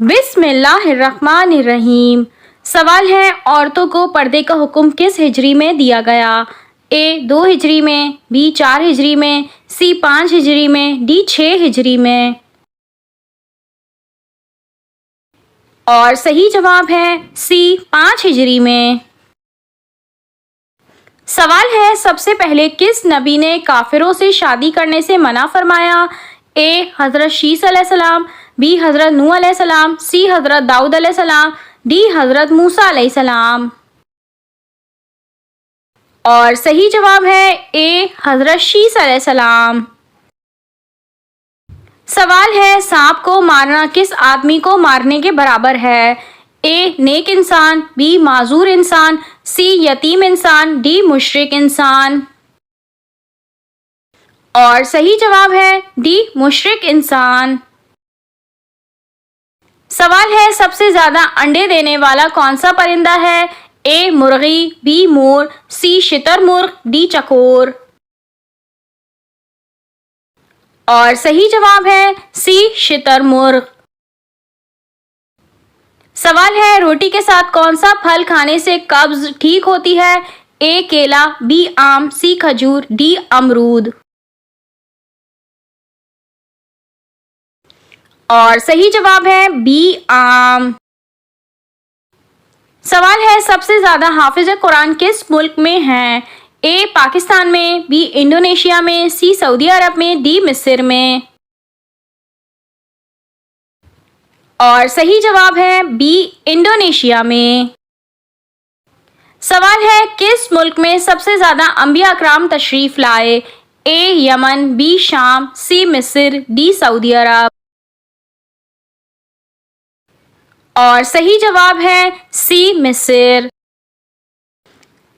बिस्मिल्लाहिर्रहमानिर्रहीम। सवाल है, औरतों को पर्दे का हुक्म किस हिजरी में दिया गया? ए 2 हिजरी में, बी 4 हिजरी में, सी 5 हिजरी में, डी 6 हिजरी में। और सही जवाब है सी 5 हिजरी में। सवाल है, सबसे पहले किस नबी ने काफिरों से शादी करने से मना फरमाया? ए हज़रत शीस अलैहिस्सलाम, बी हज़रत नूह अलैहिस्सलाम, सी हज़रत दाऊद अलैहिस्सलाम, डी हज़रत मूसा अलैहिस्सलाम। और सही जवाब है ए हज़रत शीस अलैहिस्सलाम। सवाल है, सांप को मारना किस आदमी को मारने के बराबर है? ए नेक इंसान, बी माजूर इंसान, सी यतीम इंसान, डी मुशरिक इंसान। और सही जवाब है डी मुशरिक इंसान। सवाल है, सबसे ज्यादा अंडे देने वाला कौन सा परिंदा है? ए मुर्गी, बी मोर, सी शुतुरमुर्ग, डी चकोर। और सही जवाब है सी शुतुरमुर्ग। सवाल है, रोटी के साथ कौन सा फल खाने से कब्ज ठीक होती है? ए केला, बी आम, सी खजूर, डी अमरूद। और सही जवाब है बी आम। सवाल है, सबसे ज्यादा हाफिज कुरान किस मुल्क में हैं? ए पाकिस्तान में, बी इंडोनेशिया में, सी सऊदी अरब में, डी मिस्र में। और सही जवाब है बी इंडोनेशिया में। सवाल है, किस मुल्क में सबसे ज्यादा अंबिया अकराम तशरीफ लाए? ए यमन, बी शाम, सी मिस्र, डी सऊदी अरब। और सही जवाब है सी मिस्र।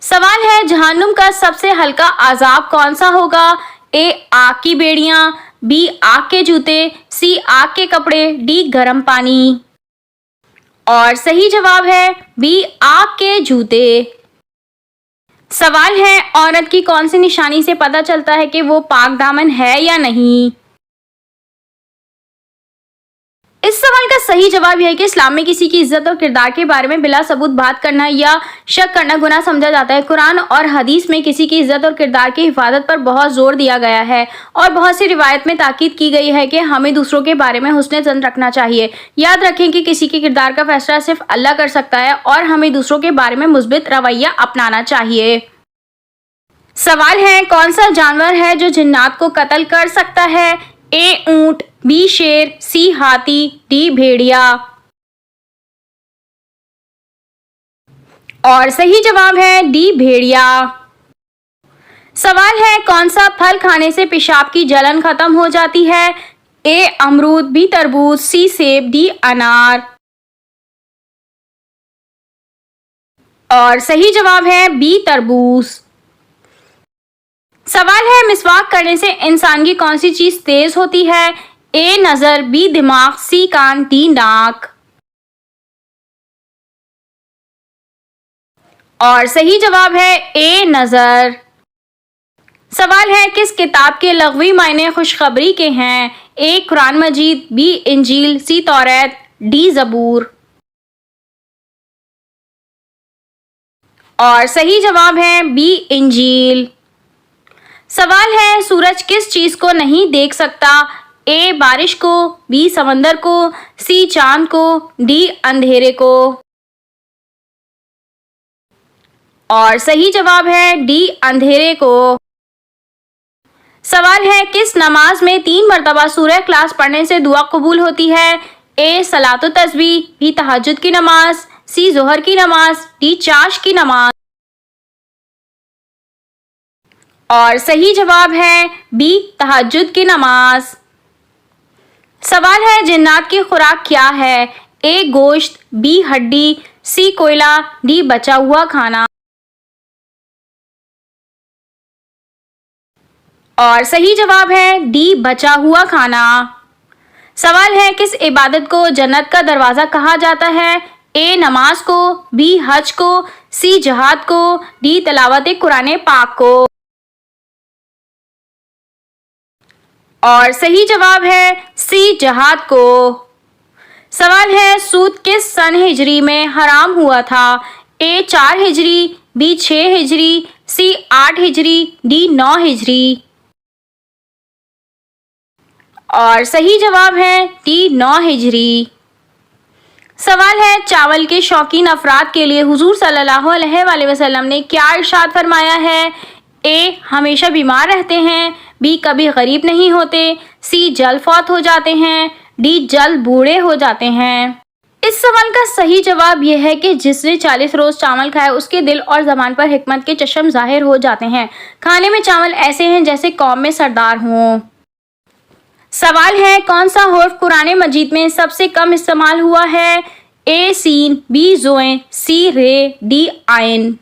सवाल है, जहन्नुम का सबसे हल्का अजाब कौन सा होगा? ए आग की बेड़ियां, बी आग के जूते, सी आग के कपड़े, डी गर्म पानी। और सही जवाब है बी आग के जूते। सवाल है, औरत की कौन सी निशानी से पता चलता है कि वो पाक दामन है या नहीं? इस सवाल का सही जवाब यह है कि इस्लाम में किसी की इज्जत और किरदार के बारे में बिला सबूत बात करना या शक करना गुनाह समझा जाता है। कुरान और हदीस में किसी की इज्जत और किरदार की हिफाजत पर बहुत जोर दिया गया है और बहुत सी रिवायत में ताकीद की गई है कि हमें दूसरों के बारे में हुस्न ज़न रखना चाहिए। याद रखें कि किसी के किरदार का फैसला सिर्फ अल्लाह कर सकता है और हमें दूसरों के बारे में मुस्बित रवैया अपनाना चाहिए। सवाल है, कौन सा जानवर है जो जिन्नात को कत्ल कर सकता है? ए ऊंट, बी शेर, सी हाथी, डी भेड़िया। और सही जवाब है डी भेड़िया। सवाल है, कौन सा फल खाने से पेशाब की जलन खत्म हो जाती है? ए अमरूद, बी तरबूज, सी सेब, डी अनार। और सही जवाब है बी तरबूज। सवाल है, मिसवाक करने से इंसान की कौन सी चीज तेज होती है? ए नजर, बी दिमाग, सी कान, डी नाक। और सही जवाब है ए नजर। सवाल है, किस किताब के लग़वी मायने खुशखबरी के हैं? ए कुरान मजीद, बी इंजील, सी तौरात, डी जबूर। और सही जवाब है बी इंजील। सवाल है, सूरज किस चीज को नहीं देख सकता? ए बारिश को, बी समंदर को, सी चांद को, डी अंधेरे को। और सही जवाब है डी अंधेरे को। सवाल है, किस नमाज में 3 मरतबा सूरह इखलास पढ़ने से दुआ कबूल होती है? ए सलातो तस्बीह, बी तहज्जुद की नमाज, सी जोहर की नमाज, डी चाश की नमाज। और सही जवाब है बी तहज्जुद की नमाज। सवाल है, जिन्नात की खुराक क्या है? ए गोश्त, बी हड्डी, सी कोयला, डी बचा हुआ खाना। और सही जवाब है डी बचा हुआ खाना। सवाल है, किस इबादत को जन्नत का दरवाजा कहा जाता है? ए नमाज को, बी हज को, सी जहाद को, डी तिलावत कुरान पाक को। और सही जवाब है सी जहाद को। सवाल है, सूद किस सन हिजरी में हराम हुआ था? ए 4 हिजरी, बी 6 हिजरी, सी 8 हिजरी, डी 9 हिजरी। और सही जवाब है डी 9 हिजरी। सवाल है, चावल के शौकीन अफराद के लिए हुजूर सल्लल्लाहु अलैहि वसल्लम ने क्या इरशाद फरमाया है? ए हमेशा बीमार रहते हैं, बी कभी गरीब नहीं होते, सी जल्द फौत हो जाते हैं, डी जल्द बूढ़े हो जाते हैं। इस सवाल का सही जवाब यह है कि जिसने 40 रोज चावल खाया उसके दिल और जबान पर हिकमत के चश्म जाहिर हो जाते हैं। खाने में चावल ऐसे हैं जैसे कौम में सरदार हों। सवाल है, कौन सा हर्फ कुरान मजीद में सबसे कम इस्तेमाल हुआ है? ए सीन, बी जोए, सी रे, डी आइन।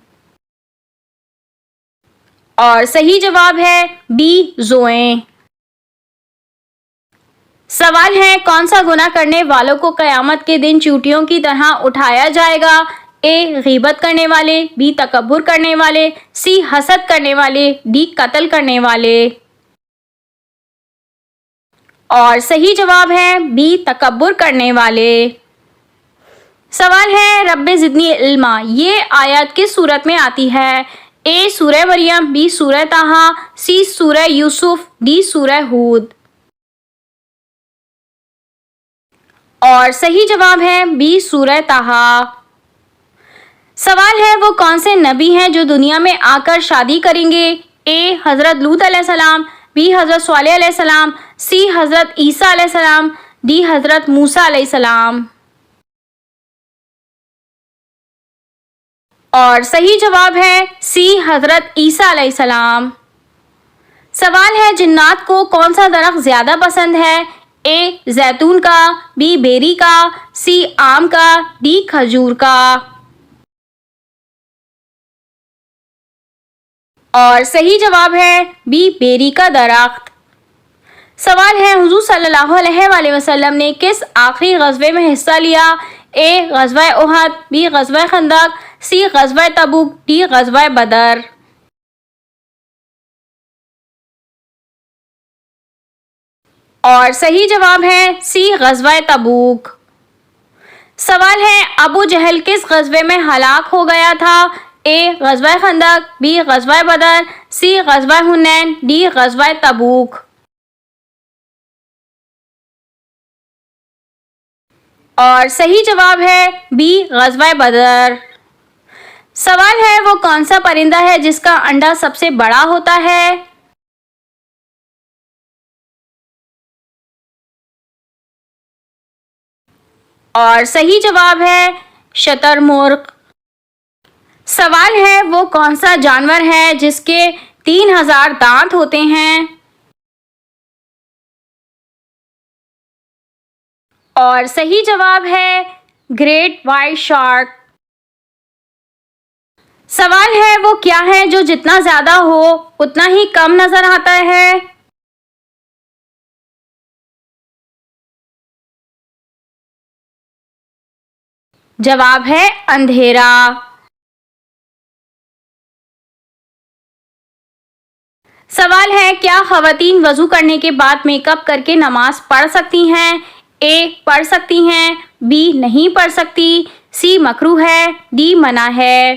और सही जवाब है बी जोए। सवाल है, कौन सा गुनाह करने वालों को कयामत के दिन चींटियों की तरह उठाया जाएगा? ए गीबत करने वाले, बी तकब्बुर करने वाले, सी हसद करने वाले, डी कत्ल करने वाले। और सही जवाब है बी तकब्बुर करने वाले। सवाल है, रब्बे ज़िदनी इल्मा ये आयत किस सूरत में आती है? ए सूरह मरियम, बी सूरह ताहा, सी सूरह यूसुफ, डी सूरह हूद। और सही जवाब है बी सूरह ताहा। सवाल है, वो कौन से नबी हैं जो दुनिया में आकर शादी करेंगे? ए हज़रत लूत अलैहिस्सलाम, बी हज़रत स्वालेह अलैहिस्सलाम, सी हज़रत ईसा अलैहिस्सलाम, डी हज़रत मूसा अलैहिस्सलाम। और सही जवाब है सी हज़रत ईसा अलैहिस्सलाम। सवाल है, जिन्नात को कौन सा दरख्त ज़्यादा पसंद है? ए जैतून का, बी बेरी का, सी आम का, डी खजूर का। और सही जवाब है बी बेरी का दरख्त। सवाल है, हुजूर सल्लल्लाहु अलैहि वसल्लम ने किस आखिरी गज़वे में हिस्सा लिया? ए गज़वा उहद, बी गज़वा खंदक, सी गज़वा तबूक, डी गज़वा बदर। और सही जवाब है सी गज़वा तबूक। सवाल है, अबू जहल किस गज़वे में हलाक हो गया था? ए गज़वा खंदक, बी गज़वा बदर, सी गज़वा हुनैन, डी गज़वा तबूक। और सही जवाब है बी गज़वा बदर। सवाल है, वो कौन सा परिंदा है जिसका अंडा सबसे बड़ा होता है? और सही जवाब है शतरमुर्ग। सवाल है, वो कौन सा जानवर है जिसके 3000 दांत होते हैं? और सही जवाब है ग्रेट व्हाइट शार्क। सवाल है, वो क्या है जो जितना ज्यादा हो उतना ही कम नजर आता है? जवाब है अंधेरा। सवाल है, क्या खवातीन वजू करने के बाद मेकअप करके नमाज पढ़ सकती हैं? ए पढ़ सकती हैं, बी नहीं पढ़ सकती, सी मकरूह है, डी मना है।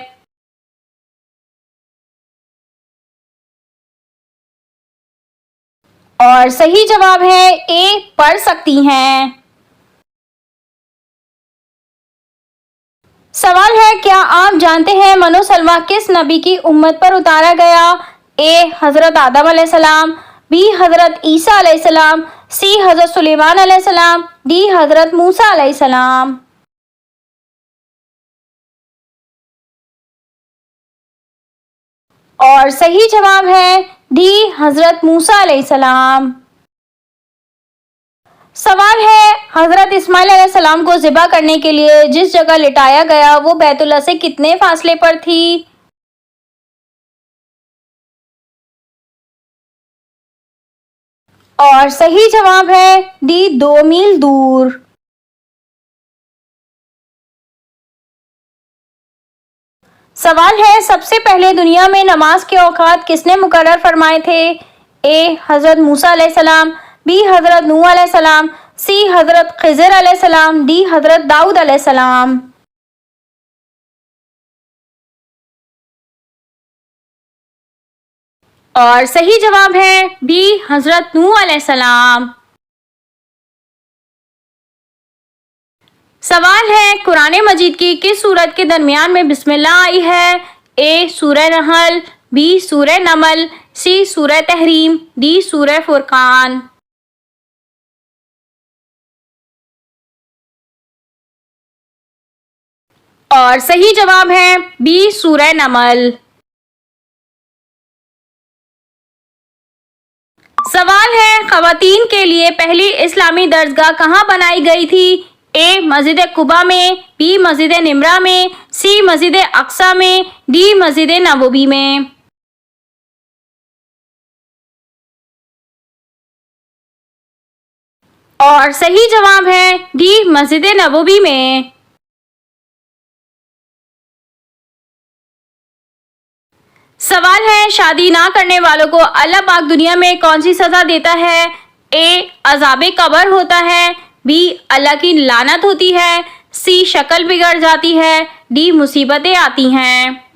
और सही जवाब है ए पढ़ सकती हैं। सवाल है, क्या आप जानते हैं मनोसलवा किस नबी की उम्मत पर उतारा गया? ए हज़रत आदम अलैहिस्सलाम, बी हज़रत ईसा अलैहिस्सलाम, सी हज़रत सुलेमान अलैहिस्सलाम, डी हज़रत मूसा अलैहिस्सलाम। और सही जवाब है डी हज़रत मूसा अलैहिस्सलाम। सवाल है, हज़रत इस्माइल अलैहिस्सलाम को ज़िबा करने के लिए जिस जगह लिटाया गया वो बैतुल्लाह से कितने फासले पर थी? और सही जवाब है डी 2 मील दूर। सवाल है, सबसे पहले दुनिया में नमाज के औकात किसने मुकर्रर फरमाए थे? ए हज़रत मूसा अलैहिस्सलाम, बी हज़रत नूह अलैहिस्सलाम, सी हजरत खिज़र अलैहिस्सलाम, डी हजरत दाऊद अलैहिस्सलाम। और सही जवाब है बी हजरत नूह अलैहिस्सलाम। सवाल है कुरान मजीद की किस सूरत के दरमियान में बिस्मिल्लाह आई है? ए सूरह नहल, बी सूरह नमल, सी सूरह तहरीम, डी सूरह फुरकान। और सही जवाब है बी सूरह नमल। सवाल है खवातीन के लिए पहली इस्लामी दर्सगाह कहाँ बनाई गई थी? ए मस्जिद कुबा में, बी मस्जिद निमरा में, सी मस्जिद अक्सा में, डी मस्जिद नबवी में। और सही जवाब है डी मस्जिद नबवी में। सवाल है शादी ना करने वालों को अल्लाह पाक दुनिया में कौन सी सजा देता है? ए अजाबे कब्र होता है, बी अल्लाह की लानत होती है, सी शक्ल बिगड़ जाती है, डी मुसीबतें आती हैं।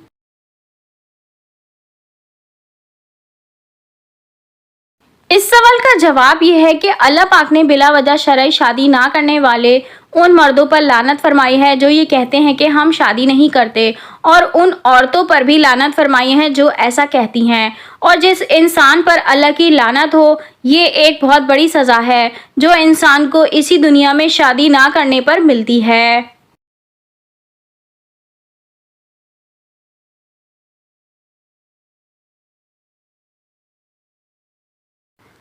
इस सवाल का जवाब यह है कि अल्लाह पाक ने बिला वजह शरई शादी ना करने वाले उन मर्दों पर लानत फरमाई है जो ये कहते हैं कि हम शादी नहीं करते, और उन औरतों पर भी लानत फरमाई है जो ऐसा कहती हैं। और जिस इंसान पर अल्लाह की लानत हो, ये एक बहुत बड़ी सज़ा है जो इंसान को इसी दुनिया में शादी ना करने पर मिलती है।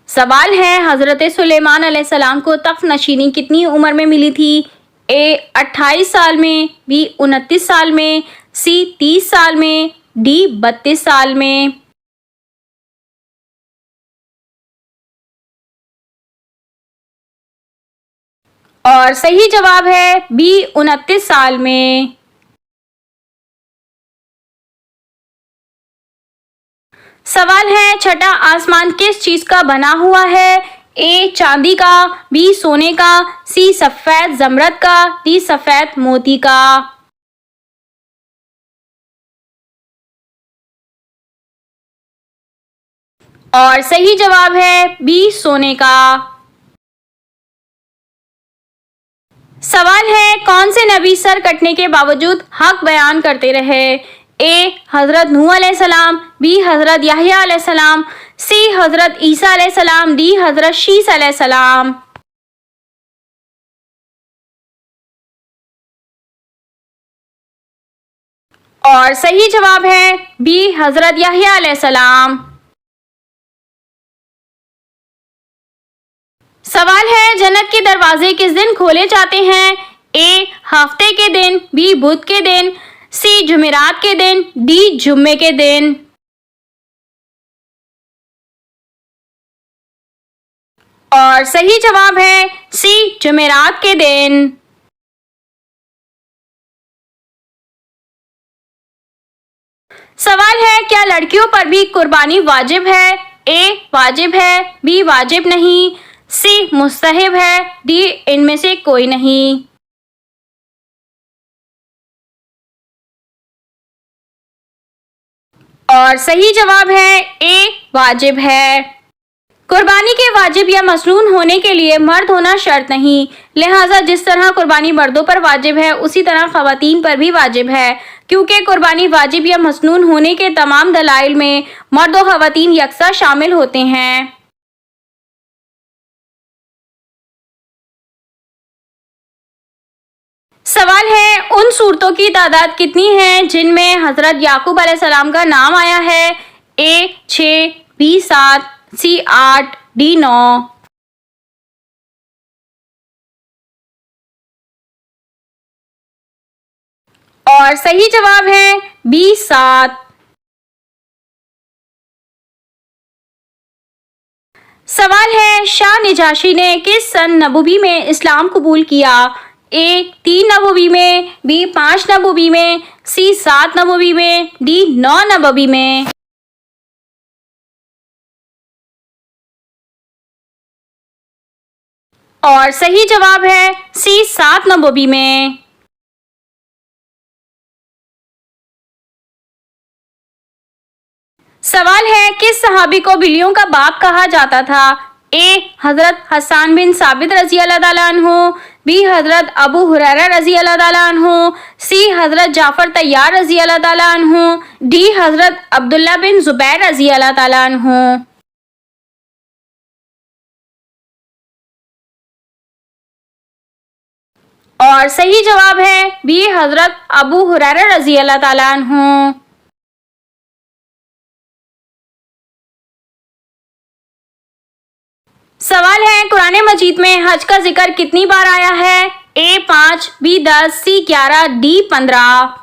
सवाल है हज़रत सुलेमान अलैहिस्सलाम को तख्त नशीनी कितनी उम्र में मिली थी? ए 28 साल में, बी 29 साल में, सी 30 साल में, डी 32 साल में। और सही जवाब है बी 29 साल में। सवाल है छठा आसमान किस चीज का बना हुआ है? ए चांदी का, बी सोने का, सी सफेद जमरद का, डी सफेद मोती का। और सही जवाब है बी सोने का। सवाल है कौन से नबी सर कटने के बावजूद हक बयान करते रहे? ए हजरत नूह अलैहिस्सलाम, बी हजरत याहिया अलैहिस्सलाम, सी हजरत ईसा अलैहिस्सलाम, डी हजरत शीस अलैहिस्सलाम। और सही जवाब है बी हजरत याहिया अलैहिस्सलाम। सवाल है जन्नत के दरवाजे किस दिन खोले जाते हैं? ए हफ्ते के दिन, बी बुध के दिन, सी जुमेरात के दिन, डी जुम्मे के दिन। और सही जवाब है सी जुमेरात के दिन। सवाल है क्या लड़कियों पर भी कुर्बानी वाजिब है? ए वाजिब है, बी वाजिब नहीं, सी मुस्तहिब है, डी इनमें से कोई नहीं। और सही जवाब है ए वाजिब है। कुर्बानी के वाजिब या मसनून होने के लिए मर्द होना शर्त नहीं, लिहाजा जिस तरह कुर्बानी मर्दों पर वाजिब है उसी तरह खवातीन पर भी वाजिब है, क्योंकि कुर्बानी वाजिब या मसनून होने के तमाम दलाइल में मर्द और खवातीन यकसा शामिल होते हैं। सवाल है उन सूरतों की तादाद कितनी है जिनमें हजरत याकूब अलैहिस्सलाम का नाम आया है? ए 6, बी 7, सी 8, डी 9। और सही जवाब है बी 7। सवाल है शाह निजाशी ने किस सन नबवी में इस्लाम कबूल किया? ए 3 नबवी में, बी 5 नबवी में, सी 7 नबवी में, डी 9 नबवी में। और सही जवाब है सी 7 नबवी में। सवाल है किस सहाबी को बिल्लियों का बाप कहा जाता था? ए हजरत हसन बिन साबित रजी अल्लाह ताला अन्हु, बी हजरत अबू हुरैरा रजी अल्लाह ताला अन्हु, सी हजरत जाफर तैयार रजी अल्लाह ताला अन्हु, डी हजरत अब्दुल्ला बिन जुबैर रजी अल्लाह ताला अन्हु। और सही जवाब है बी हजरत अबू हुरैरा रजी अल्लाह ताला अन्हु। सवाल है कुरान मजीद में हज का जिक्र कितनी बार आया है? ए 5, बी 10, सी 11, डी 15।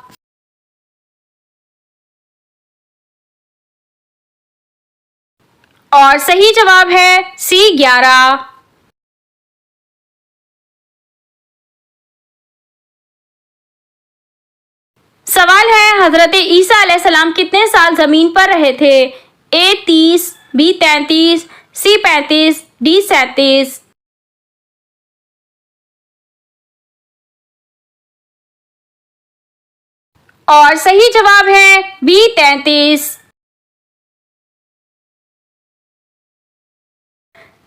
और सही जवाब है सी 11। सवाल है हजरत ईसा अलैहिस्सलाम कितने साल जमीन पर रहे थे? ए 30, बी 33, सी 35, डी 37। और सही जवाब है बी 33।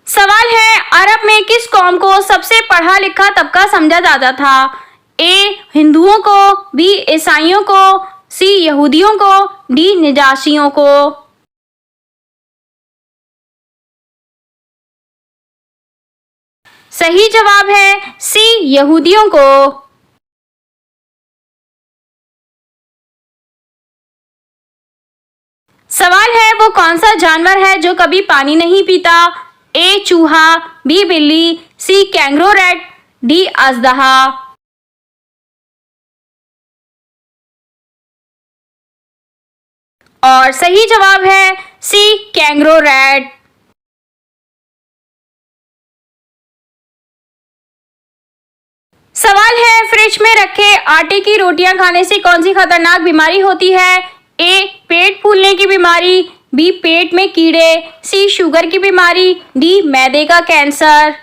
सवाल है अरब में किस कौम को सबसे पढ़ा लिखा तबका समझा जाता था? ए हिंदुओं को, बी ईसाइयों को, सी यहूदियों को, डी निजाशियों को। सही जवाब है सी यहूदियों को। सवाल है वो कौन सा जानवर है जो कभी पानी नहीं पीता? ए चूहा, बी बिल्ली, सी कैंगरो रैट, डी अजदहा। और सही जवाब है सी कैंगरो रैट। सवाल है फ्रिज में रखे आटे की रोटियां खाने से कौन सी खतरनाक बीमारी होती है? ए पेट फूलने की बीमारी, बी पेट में कीड़े, सी शुगर की बीमारी, डी मैदे का कैंसर।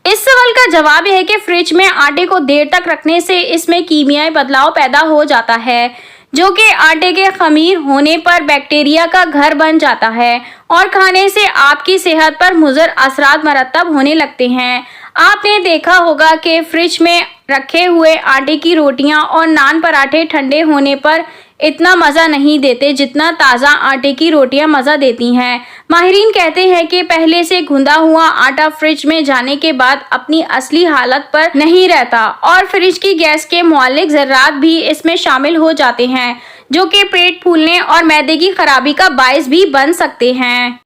इस सवाल का जवाब यह है कि फ्रिज में आटे को देर तक रखने से इसमें कीमियाई बदलाव पैदा हो जाता है जो कि आटे के खमीर होने पर बैक्टीरिया का घर बन जाता है और खाने से आपकी सेहत पर मुज़र असरात मरतब होने लगते हैं। आपने देखा होगा कि फ्रिज में रखे हुए आटे की रोटियां और नान पराठे ठंडे होने पर इतना मज़ा नहीं देते जितना ताज़ा आटे की रोटियां मज़ा देती हैं। माहिरीन कहते हैं कि पहले से गूंदा हुआ आटा फ्रिज में जाने के बाद अपनी असली हालत पर नहीं रहता और फ्रिज की गैस के मुअल्लिक ज़र्रात भी इसमें शामिल हो जाते हैं जो कि पेट फूलने और मैदे की खराबी का बायस भी बन सकते हैं,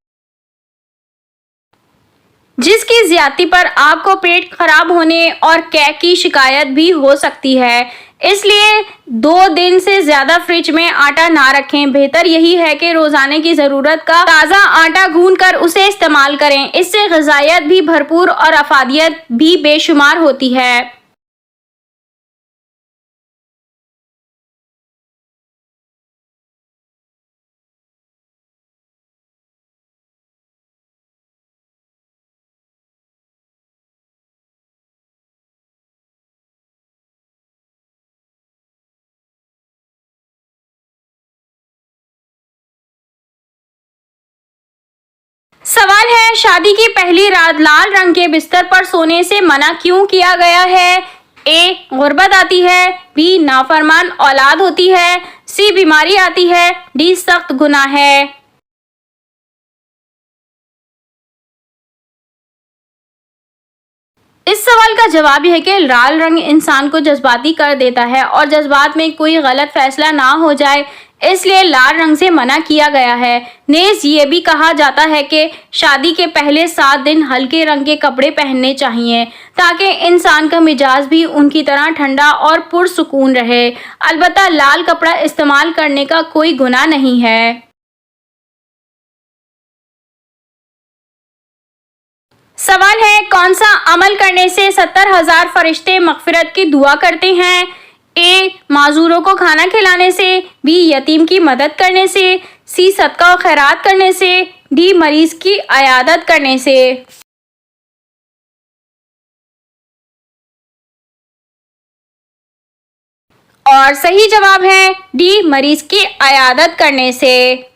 जिसकी ज्यादती पर आपको पेट खराब होने और कैक की शिकायत भी हो सकती है। इसलिए 2 दिन से ज्यादा फ्रिज में आटा ना रखें। बेहतर यही है कि रोजाना की जरूरत का ताज़ा आटा गूंद कर उसे इस्तेमाल करें। इससे ग़िज़ाइयत भी भरपूर और अफादियत भी बेशुमार होती है। सवाल है शादी की पहली रात लाल रंग के बिस्तर पर सोने से मना क्यों किया गया है? ए गुर्बत आती है, बी नाफरमान औलाद होती है, सी बीमारी आती है, डी सख्त गुनाह है। इस सवाल का जवाब यह है कि लाल रंग इंसान को जज्बाती कर देता है और जज्बात में कोई गलत फैसला ना हो जाए इसलिए लाल रंग से मना किया गया है। नेज ये भी कहा जाता है कि शादी के पहले 7 दिन हल्के रंग के कपड़े पहनने चाहिए ताकि इंसान का मिजाज भी उनकी तरह ठंडा और पुरसुकून रहे। अलबत्ता लाल कपड़ा इस्तेमाल करने का कोई गुनाह नहीं है। सवाल है कौन सा अमल करने से 70,000 फरिश्ते मगफिरत की दुआ करते हैं? ए माजूरों को खाना खिलाने से, बी यतीम की मदद करने से, सी सदका और खैरात करने से, डी मरीज की अयादत करने से। और सही जवाब है डी मरीज की अयादत करने से।